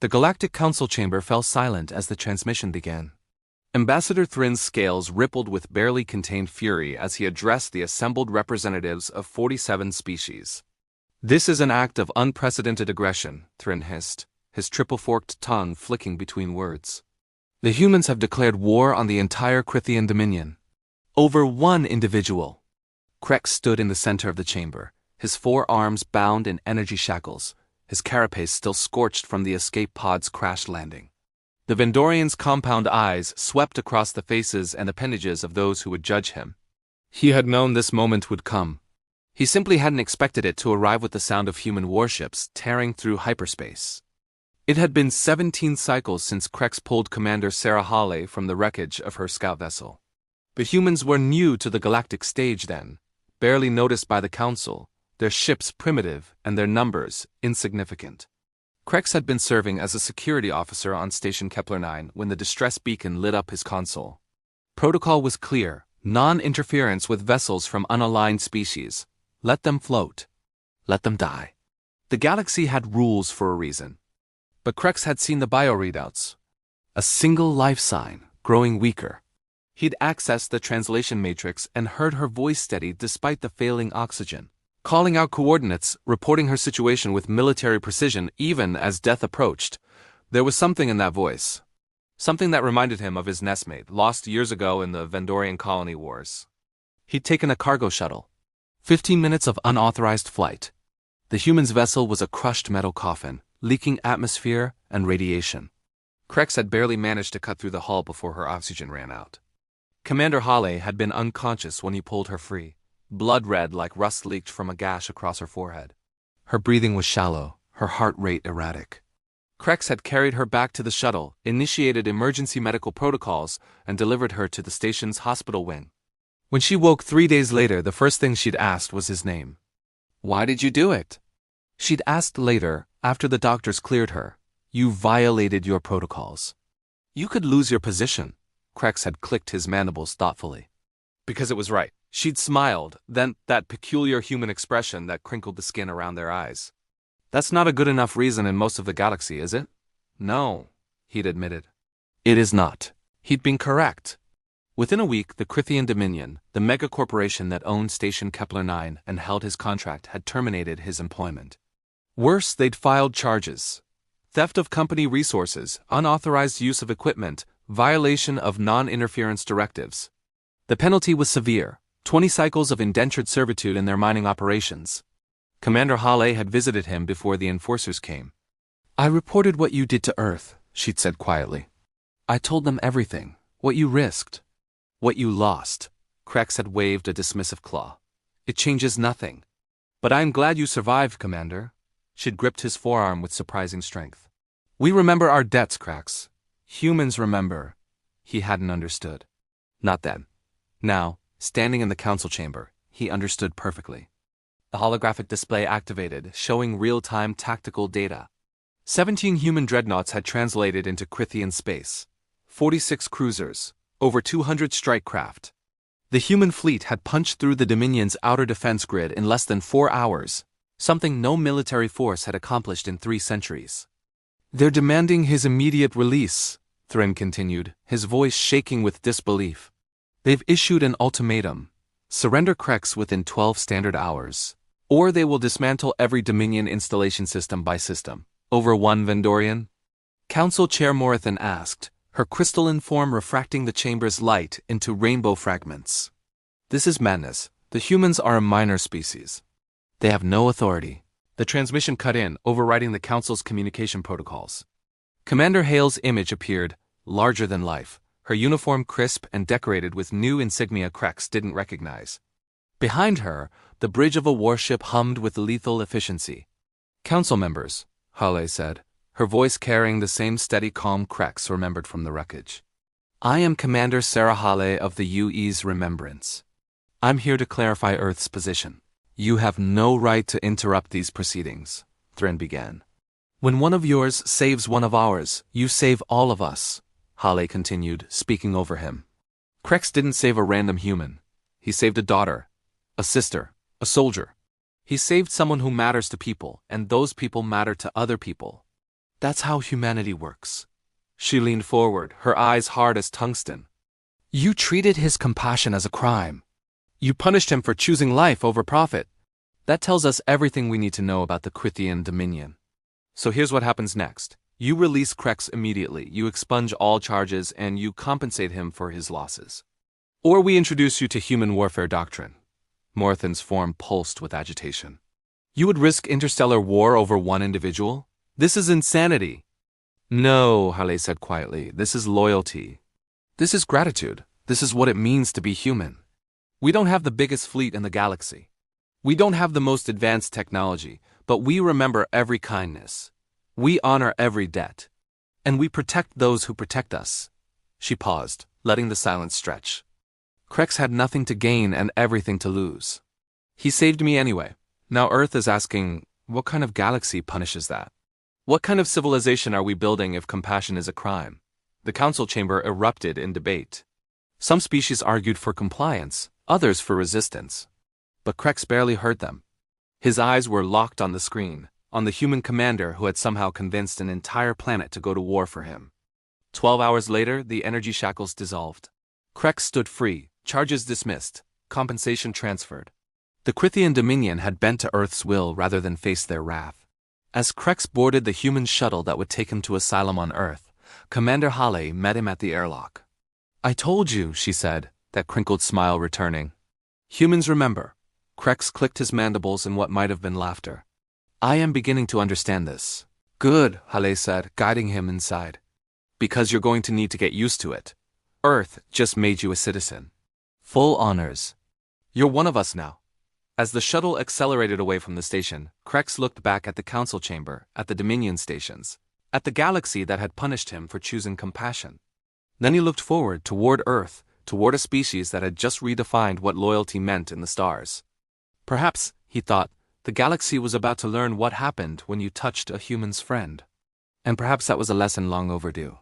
The Galactic Council chamber fell silent as the transmission began. Ambassador Thrin's scales rippled with barely contained fury as he addressed the assembled representatives of 47 species. "This is an act of unprecedented aggression," Thrin hissed, his triple-forked tongue flicking between words. "The humans have declared war on the entire Crithian Dominion. Over one individual." Krex stood in the center of the chamber, his forearms bound in energy shackles, his carapace still scorched from the escape pod's crash landing. The Vendorian's compound eyes swept across the faces and appendages of those who would judge him. He had known this moment would come. He simply hadn't expected it to arrive with the sound of human warships tearing through hyperspace. It had been 17 cycles since Krex pulled Commander Sarah Hale from the wreckage of her scout vessel. The humans were new to the galactic stage then, barely noticed by the Council, their ships primitive and their numbers insignificant. Krex had been serving as a security officer on Station Kepler-9 when the distress beacon lit up his console. Protocol was clear: non-interference with vessels from unaligned species. Let them float. Let them die. The galaxy had rules for a reason. But Krex had seen the bio-readouts. A single life sign, growing weaker. He'd accessed the translation matrix and heard her voice steady despite the failing oxygen. Calling out coordinates, reporting her situation with military precision even as death approached. There was something in that voice. Something that reminded him of his nestmate, lost years ago in the Vendorian colony wars. He'd taken a cargo shuttle. 15 minutes of unauthorized flight. The human's vessel was a crushed metal coffin, leaking atmosphere and radiation. Krex had barely managed to cut through the hull before her oxygen ran out. Commander Hale had been unconscious when he pulled her free. Blood red like rust leaked from a gash across her forehead. Her breathing was shallow, her heart rate erratic. Krex had carried her back to the shuttle, initiated emergency medical protocols, and delivered her to the station's hospital wing. When she woke 3 days later, the first thing she'd asked was his name. "Why did you do it?" She'd asked later, after the doctors cleared her. "You violated your protocols. You could lose your position." Krex had clicked his mandibles thoughtfully. Because it was right. She'd smiled, then that peculiar human expression that crinkled the skin around their eyes. "That's not a good enough reason in most of the galaxy, is it?" "No," he'd admitted. "It is not." He'd been correct. Within a week, the Crithian Dominion, the megacorporation that owned Station Kepler-9 and held his contract, had terminated his employment. Worse, they'd filed charges. Theft of company resources, unauthorized use of equipment, violation of non-interference directives. The penalty was severe: 20 cycles of indentured servitude in their mining operations. Commander Hale had visited him before the enforcers came. "I reported what you did to Earth," she'd said quietly. "I told them everything, what you risked, what you lost." Krex had waved a dismissive claw. "It changes nothing." "But I'm glad you survived, Commander." She'd gripped his forearm with surprising strength. "We remember our debts, Krex. Humans remember." He hadn't understood. Not then. Now, standing in the council chamber, he understood perfectly. The holographic display activated, showing real-time tactical data. 17 human dreadnoughts had translated into Crithian space. 46 cruisers, over 200 strike craft. The human fleet had punched through the Dominion's outer defense grid in less than 4 hours, something no military force had accomplished in 3 centuries. "They're demanding his immediate release," Thrin continued, his voice shaking with disbelief. "They've issued an ultimatum. Surrender Krex within 12 standard hours, or they will dismantle every Dominion installation system by system." "Over one Vendorian?" Council Chair Morathan asked, her crystalline form refracting the chamber's light into rainbow fragments. "This is madness. The humans are a minor species. They have no authority." The transmission cut in, overriding the Council's communication protocols. Commander Hale's image appeared, larger than life, her uniform crisp and decorated with new insignia Krex didn't recognize. Behind her, the bridge of a warship hummed with lethal efficiency. "Council members," Hale said, her voice carrying the same steady calm Krex remembered from the wreckage. "I am Commander Sarah Hale of the UE's Remembrance. I'm here to clarify Earth's position." "You have no right to interrupt these proceedings," Thrin began. "When one of yours saves one of ours, you save all of us," Hale continued, speaking over him. "Krex didn't save a random human. He saved a daughter, a sister, a soldier. He saved someone who matters to people, and those people matter to other people. That's how humanity works. She leaned forward, her eyes hard as tungsten. You treated his compassion as a crime. You punished him for choosing life over profit. That tells us everything we need to know about the Crithian Dominion. So here's what happens next. You release Krex immediately, you expunge all charges, and you compensate him for his losses. Or we introduce you to human warfare doctrine. Morthen's form pulsed with agitation. You would risk interstellar war over one individual? This is insanity. No, Hale said quietly, this is loyalty. This is gratitude. This is what it means to be human. We don't have the biggest fleet in the galaxy. We don't have the most advanced technology, but we remember every kindness. We honor every debt. And we protect those who protect us. She paused, letting the silence stretch. Krex had nothing to gain and everything to lose. He saved me anyway. Now Earth is asking, what kind of galaxy punishes that? What kind of civilization are we building if compassion is a crime? The council chamber erupted in debate. Some species argued for compliance, others for resistance. But Krex barely heard them. His eyes were locked on the screen, on the human commander who had somehow convinced an entire planet to go to war for him. 12 hours later, the energy shackles dissolved. Krex stood free, charges dismissed, compensation transferred. The Crithian Dominion had bent to Earth's will rather than face their wrath. As Krex boarded the human shuttle that would take him to asylum on Earth, Commander Hale met him at the airlock. I told you, she said, that crinkled smile returning. Humans remember. Krex clicked his mandibles in what might have been laughter. I am beginning to understand this. Good, Hale said, guiding him inside. Because you're going to need to get used to it. Earth just made you a citizen. Full honors. You're one of us now. As the shuttle accelerated away from the station, Krex looked back at the council chamber, at the Dominion stations, at the galaxy that had punished him for choosing compassion. Then he looked forward, toward Earth, toward a species that had just redefined what loyalty meant in the stars. Perhaps, he thought, the galaxy was about to learn what happened when you touched a human's friend. And perhaps that was a lesson long overdue.